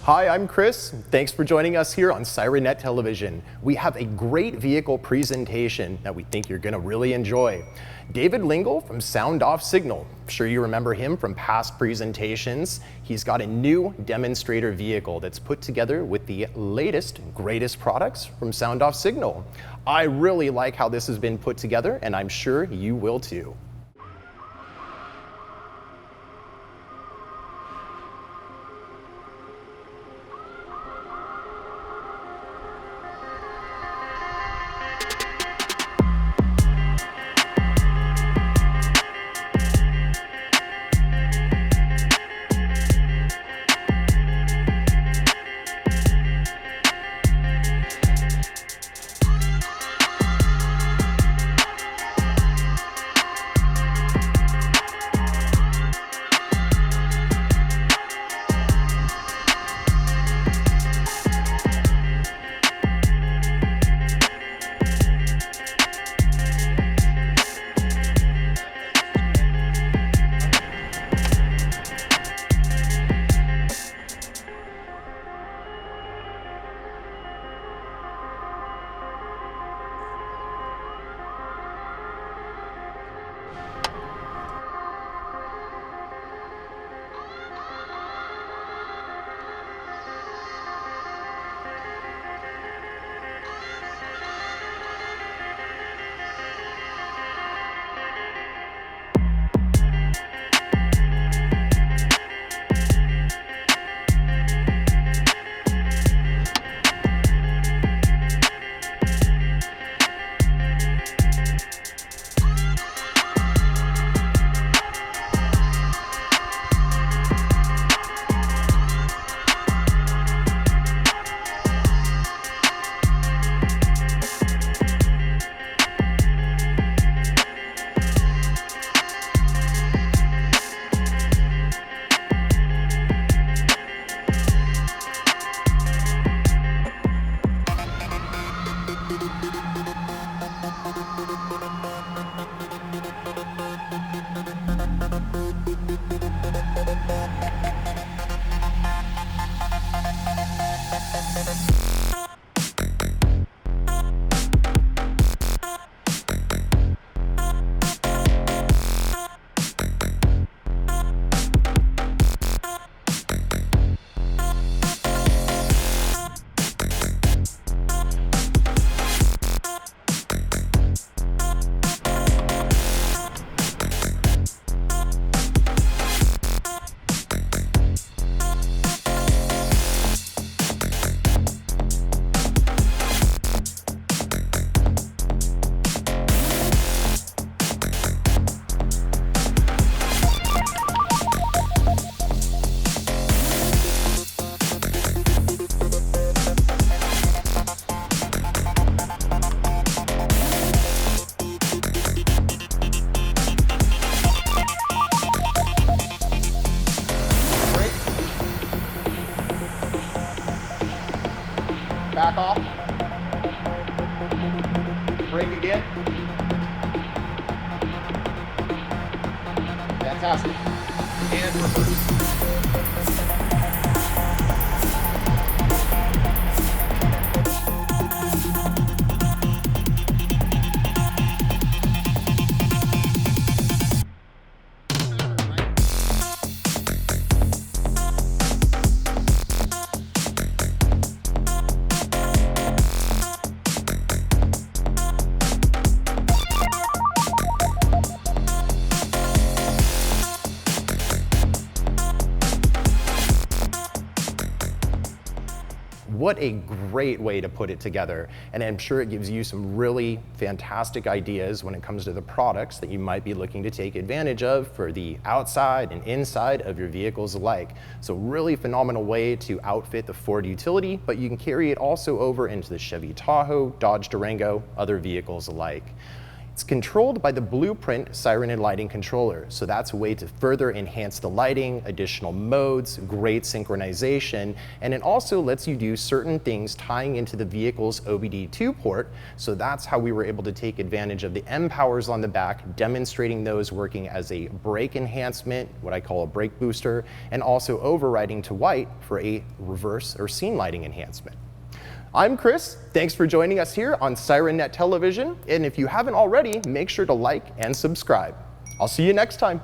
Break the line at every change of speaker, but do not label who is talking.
Hi, I'm Chris. Thanks for joining us here on SIRENNET Television. We have a great vehicle presentation that we think you're going to really enjoy. David Lingle from SoundOff Signal. I'm sure you remember him from past presentations. He's got a new demonstrator vehicle that's put together with the latest, greatest products from SoundOff Signal. I really like how this has been put together, and I'm sure you will too. Back off. Brake again. Fantastic. And reverse. What a great way to put it together. And I'm sure it gives you some really fantastic ideas when it comes to the products that you might be looking to take advantage of for the outside and inside of your vehicles alike. So really phenomenal way to outfit the Ford utility, but you can carry it also over into the Chevy Tahoe, Dodge Durango, other vehicles alike. It's controlled by the Blueprint SIRENNET lighting controller, so that's a way to further enhance the lighting, additional modes, great synchronization, and it also lets you do certain things tying into the vehicle's OBD2 port, so that's how we were able to take advantage of the M powers on the back, demonstrating those working as a brake enhancement, what I call a brake booster, and also overriding to white for a reverse or scene lighting enhancement. I'm Chris. Thanks for joining us here on SIRENNET Television. And if you haven't already, make sure to like and subscribe. I'll see you next time.